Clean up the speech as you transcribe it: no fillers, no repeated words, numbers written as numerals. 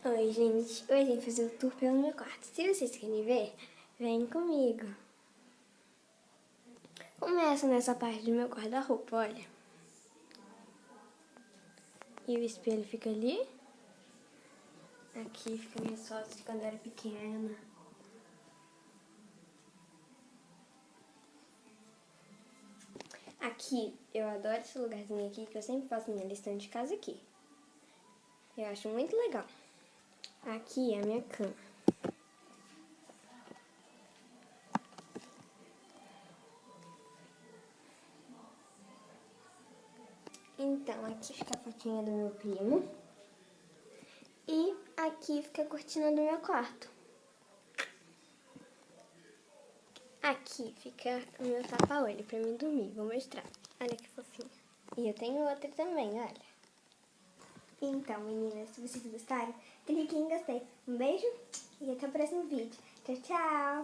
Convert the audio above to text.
Oi, gente. Hoje a gente vai fazer o tour pelo meu quarto. Se vocês querem ver, vem comigo. Começa nessa parte do meu guarda-roupa, olha. E o espelho fica ali. Aqui fica minhas fotos de quando eu era pequena. Aqui, eu adoro esse lugarzinho aqui, que eu sempre faço minha lição de casa aqui. Eu acho muito legal. Aqui é a minha cama. Então, aqui fica a fotinha do meu primo. E aqui fica a cortina do meu quarto. Aqui fica o meu tapa-olho pra mim dormir. Vou mostrar. Olha que fofinho. E eu tenho outra também, olha. Então, meninas, se vocês gostaram, clique em gostei. Um beijo e até o próximo vídeo. Tchau, tchau!